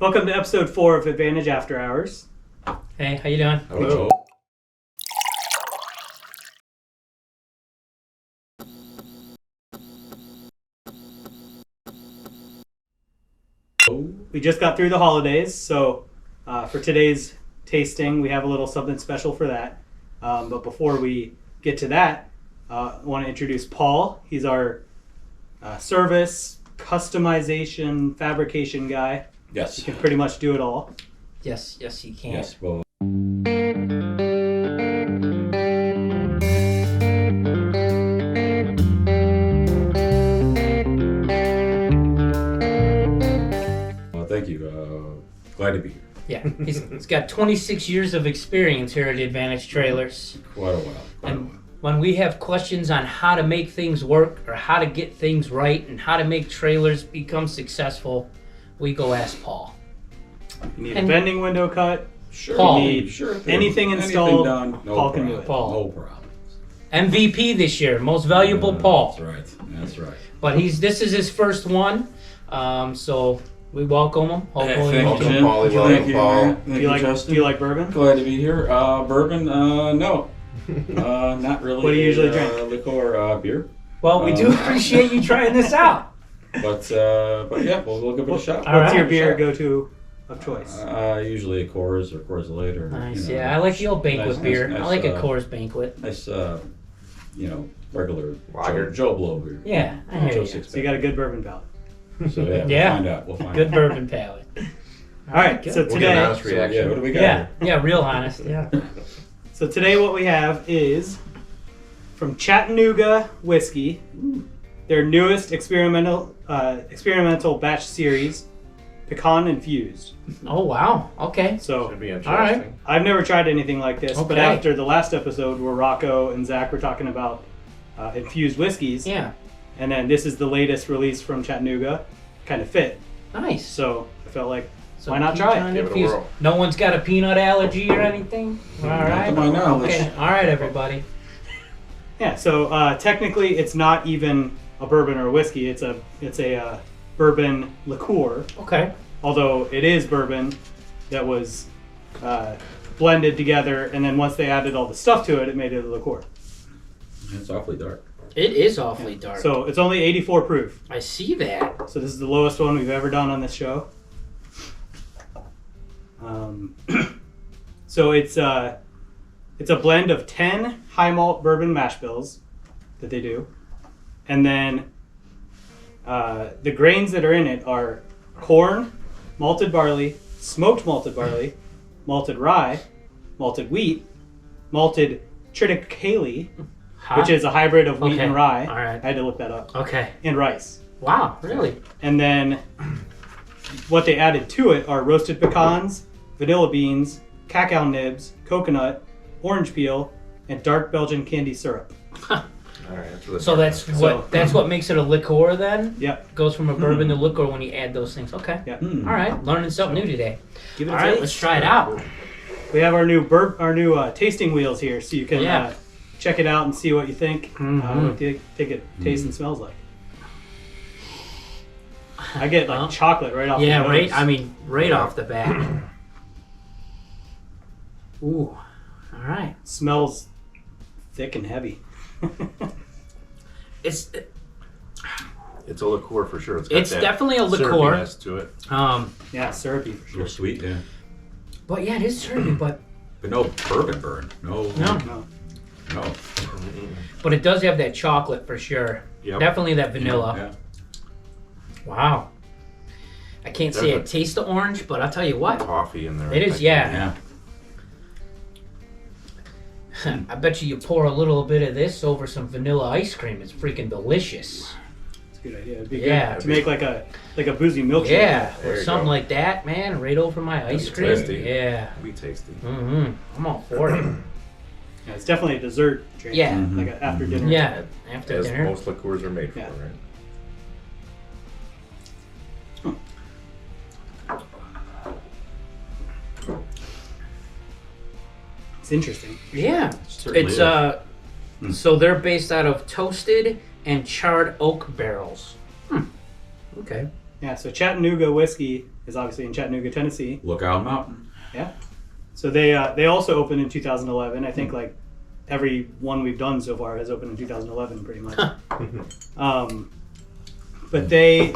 Welcome to episode 4 of Advantage After Hours. Hey, how you doing? Hello. We just got through the holidays, so for today's tasting, we have a little something special for that. But before we get to that, I want to introduce Paul. He's our service, customization, fabrication guy. Yes. He can pretty much do it all. Yes, you can. Yes. Well. Thank you. Glad to be here. Yeah, he's got 26 years of experience here at Advantage Trailers. Quite a while. And when we have questions on how to make things work or how to get things right and how to make trailers become successful, we go ask Paul. You need a vending window cut. Sure. Paul. You need Sure thing. anything installed. Done. No Paul problem. can do it. Paul. No problem. MVP this year, most valuable Paul. That's right. That's right. But this is his first one, so we welcome him. Hopefully, Thank we you, can- Jim. Thank you, Paul. Thank Do you, you Justin. like bourbon? Glad to be here. Bourbon? No. Not really. What do you usually drink? Liqueur, beer. Well, we do appreciate you trying this out. But yeah, we'll give it a shot. All What's right. your beer go-to of choice? Usually a Coors or Coors Light or. Nice, you know, yeah. I like the old banquet nice- beer. nice, I like a uh, Coors banquet. Nice, regular Lager. Joe Blow beer. Yeah, I hear Joe you. six So you got a good bourbon palate. So yeah, Yeah. we'll find out. We'll find Good out. bourbon palate. All right, Good. so We'll get an today, honest reaction. Yeah, what do we got? Yeah, real honest. Yeah. what we have is from Chattanooga Whiskey, their newest experimental batch series, Pecan Infused. Oh wow. Okay. So Should be interesting. All right. I've never tried anything like this, but Okay. after the last episode where Rocco and Zach were talking about infused whiskeys, Yeah. and then this is the latest release from Chattanooga, kind of fit. Nice. So I felt like, So why not try pecan it? Give it a infused. whirl. No one's got a peanut allergy or anything. All right. to my knowledge. Okay. All right, everybody. Yeah. So technically, it's not even a bourbon or a whiskey. It's a bourbon liqueur. Okay. Although it is bourbon that was blended together, and then once they added all the stuff to it, it made it a liqueur. It's awfully dark. It is awfully dark. So it's only 84 proof. I see that. So this is the lowest one we've ever done on this show. So it's a blend of 10 high malt bourbon mash bills that they do, and then the grains that are in it are corn, malted barley, smoked malted barley, malted rye, malted wheat, malted triticale, Huh? which is a hybrid of wheat Okay. and rye. All right. I had to look that up. Okay. And rice. Wow. Really? And then what they added to it are roasted pecans, vanilla beans, cacao nibs, coconut, orange peel, and dark Belgian candy syrup. All right. So that's what makes it a liqueur then? Yep. Goes from a bourbon to liqueur when you add those things. Okay. Yep. All right. Learning something new today. Give it All a right. taste. Let's try it out. We have our new tasting wheels here, so you can Yeah. check it out and see what you think. Mhm. What you think it tastes and smells like. I get like chocolate right off. Yeah. the Right. nose. Right off the bat. Ooh. All right. Smells thick and heavy. It's It's a liqueur for sure. Got that definitely a liqueur. syrupiness to it. Yeah, syrupy for A sure. little sweet, yeah. But yeah, it is syrupy, but But no bourbon burn. No. no. No. But it does have that chocolate for sure. Yep. Definitely that vanilla. Yeah. Wow. I can't say I taste the orange, but I'll tell you what. Coffee in there. It is, yeah. Yeah. I bet you pour a little bit of this over some vanilla ice cream. It's freaking delicious. It's a good idea. It'd be Yeah. good to make like a boozy milkshake. Yeah, There or you something go. like that, man. Right over my ice be cream. tasty. Yeah. Be tasty. Mm-hmm. I'm all for it. Yeah, it's definitely a dessert drink. Yeah. Mhm. Like after dinner. Yeah. After As dinner. most liqueurs are made for, Yeah. right? It's interesting. Yeah. Certainly It's is. so they're based out of toasted and charred oak barrels. Okay. Yeah, so Chattanooga Whiskey is obviously in Chattanooga, Tennessee. Lookout Mountain. Yeah. So they also opened in 2011. I think like every one we've done so far has opened in 2011, pretty much. But they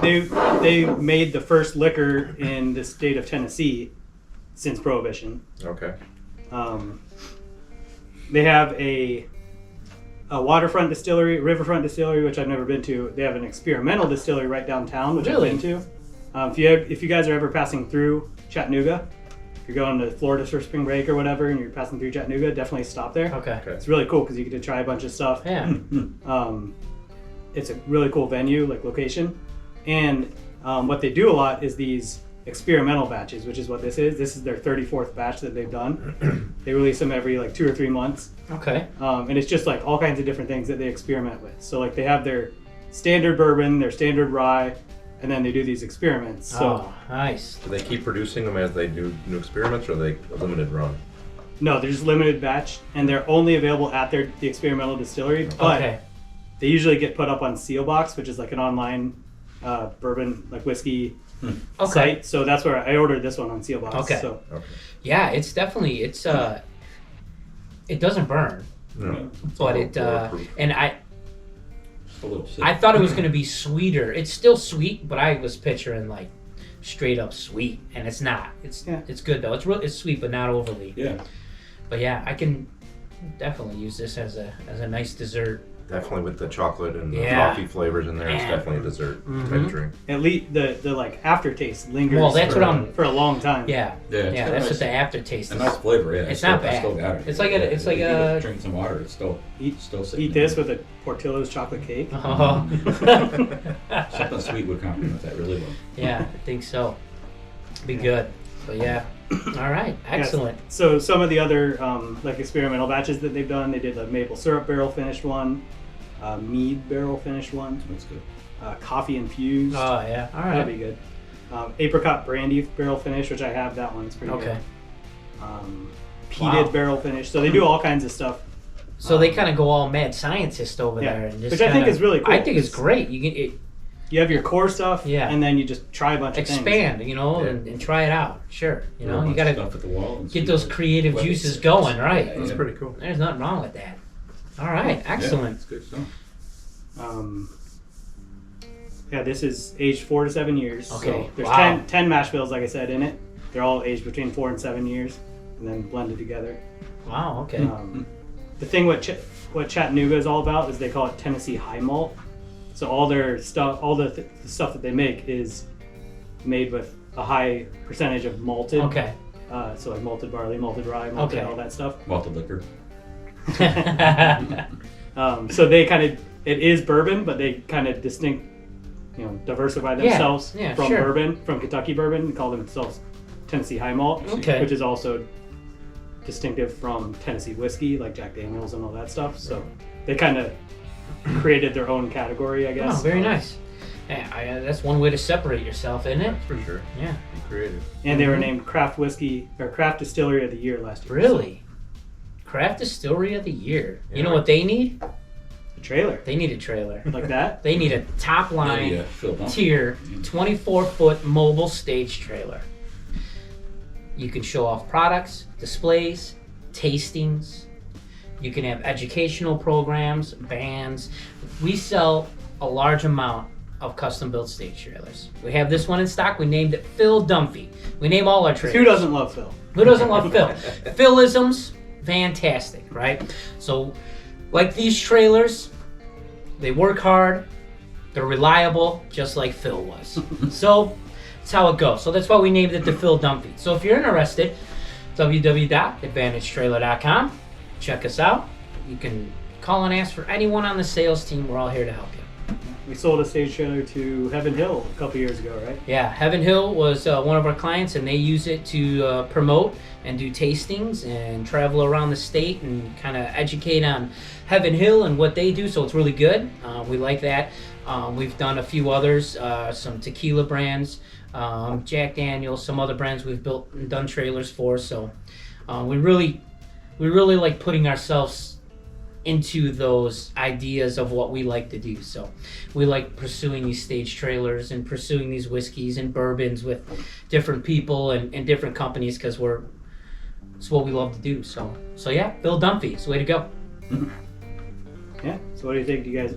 made the first liquor in the state of Tennessee since Prohibition. Okay. They have a waterfront distillery, riverfront distillery, which I've never been to. They have an experimental distillery right downtown, which Really? I've been to. If you guys are ever passing through Chattanooga, if you're going to Florida for spring break or whatever, and you're passing through Chattanooga, definitely stop there. Okay. It's really cool because you get to try a bunch of stuff. Yeah. It's a really cool venue, like location, and what they do a lot is these experimental batches, which is what this is. This is their 34th batch that they've done. They release them every like 2 or 3 months. Okay. And it's just like all kinds of different things that they experiment with. So like they have their standard bourbon, their standard rye, and then they do these experiments. So Oh, nice. Do they keep producing them as they do new experiments, or are they a limited run? no, they're just limited batch, and they're only available at the experimental distillery. But Okay. they usually get put up on Seal Box, which is like an online bourbon like whiskey Okay. site. So that's where I ordered this one on Seal Box. Okay. So Okay. Yeah, it's definitely it doesn't burn, No. but it and Just a little sip. I thought it was gonna be sweeter. It's still sweet, but I was picturing like straight up sweet, and it's not. It's good though. It's sweet, but not overly. Yeah. But yeah, I can definitely use this as a nice dessert. Definitely with the chocolate and the Yeah. coffee flavors in there, it's Man. definitely a dessert Mhm. type drink. at least the like aftertaste lingers Well, that's for, what I'm- for a long time. Yeah, Yeah. It's yeah. got That's a what the nice, aftertaste a is. nice flavor. Yeah. It's not I still bad. got it. It's like If you drink some water. It's still sitting Eat there. this with a Portillo's chocolate cake. Oh. Something sweet would complement that really well. Yeah, I think so. Be good. But yeah. All right. Excellent. So some of the other like experimental batches that they've done, they did a maple syrup barrel finished one, mead barrel finished one, That's good. coffee infused. Oh yeah. All That'd right. be good. Apricot brandy barrel finish, which I have. That one's pretty Okay. good. Peated Wow. barrel finish. So they do all kinds of stuff. So they kind of go all mad scientist over Yeah. there, and just Which I think kinda- is really cool. I think it's great. You can You have your core stuff, Yeah. and then you just try a bunch of things. expand, you know, Yeah. and try it out. Sure, you know, Throw a you bunch of gotta stuff at the wall and get see those what- creative what juices it- going, right? Yeah, That's yeah. pretty cool. There's nothing wrong with that. All right, Yeah, excellent. it's good stuff. Yeah, this is aged 4 to 7 years. Okay, So there's wow. 10 mash bills, like I said, in it. They're all aged between 4 and 7 years, and then blended together. Wow. Okay. The thing what Chattanooga is all about is they call it Tennessee high malt. So all their stuff, all the stuff that they make is made with a high percentage of malted. Okay. So like malted barley, malted rye, malted Okay. all that stuff. Malted liquor. So they kind of, it is bourbon, but they kind of diversify themselves yeah, from sure. bourbon, from Kentucky bourbon, and call themselves Tennessee high malt, Okay. which is also distinctive from Tennessee whiskey, like Jack Daniels and all that stuff. So they kind of created their own category, I guess. Oh, very nice. Yeah, that's one way to separate yourself, isn't it? That's for sure. Yeah. Be creative. And they were named Craft Whiskey or Craft Distillery of the Year last year. Really? Craft Distillery of the Year. You Yeah. know what they need? A trailer They need a trailer. like that. They need a top line Yeah, Phil, don't- tier 24-foot mobile stage trailer. You can show off products, displays, tastings. You can have educational programs, bands. We sell a large amount of custom-built stage trailers. We have this one in stock. We named it Phil Dunphy. We name all our trailers. Who doesn't love Phil? Who doesn't love Phil? Philisms, fantastic, right? So, like these trailers, they work hard, they're reliable, just like Phil was. So, that's how it goes. So that's why we named it the Phil Dunphy. So if you're interested, www.advantagetrailer.com. Check us out. You can call and ask for anyone on the sales team. We're all here to help you. We sold a stage trailer to Heaven Hill a couple years ago, right? Yeah, Heaven Hill was one of our clients, and they use it to promote and do tastings and travel around the state and kind of educate on Heaven Hill and what they do. So it's really good. We like that. We've done a few others, some tequila brands, Jack Daniels, some other brands we've built and done trailers for. So we really like putting ourselves into those ideas of what we like to do. So we like pursuing these stage trailers and pursuing these whiskeys and bourbons with different people and different companies because it's what we love to do. So yeah, Bill Dunphy, way to go. Yeah. So what do you think? Do you guys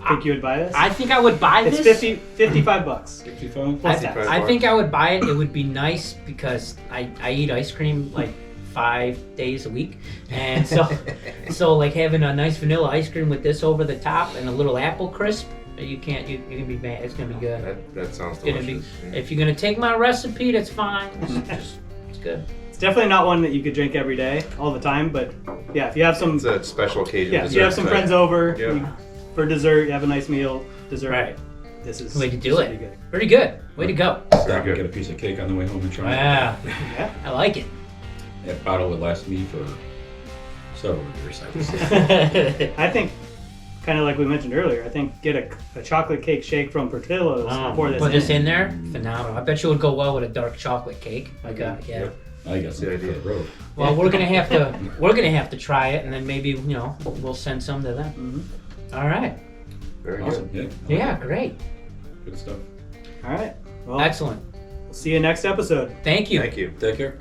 think you would buy this? I think I would buy it's this. $55. 55? Plus tax. I think I would buy it. It would be nice because I eat ice cream like 5 days a week, and so like having a nice vanilla ice cream with this over the top and a little apple crisp, you're gonna be mad. It's gonna be good. That sounds It's gonna delicious. be. If you're gonna take my recipe, that's fine. It's good. It's definitely not one that you could drink every day, all the time. But yeah, if you have some, It's a special occasion. if you have some dessert friends type. over Yeah. for dessert, you have a nice meal, dessert. Right. This is Way to do this it. would be good. Pretty good. Way to go. Stop Very and good. get a piece of cake on the way home and try it. Wow. Yeah. I like it. That bottle would last me for several years, I would say. I think, kind of like we mentioned earlier, I think get a chocolate cake shake from Portillo's before this. Put this in there. Phenomenal. I bet you it would go well with a dark chocolate cake. Like yeah. Yep. I got the something idea. for the road. Well, we're gonna have to try it, and then maybe we'll send some to them. All right. Very Awesome. good. Yeah. Yeah. Great. Good stuff. All right. Well, Excellent. we'll see you next episode. Thank you. Thank you. Take care.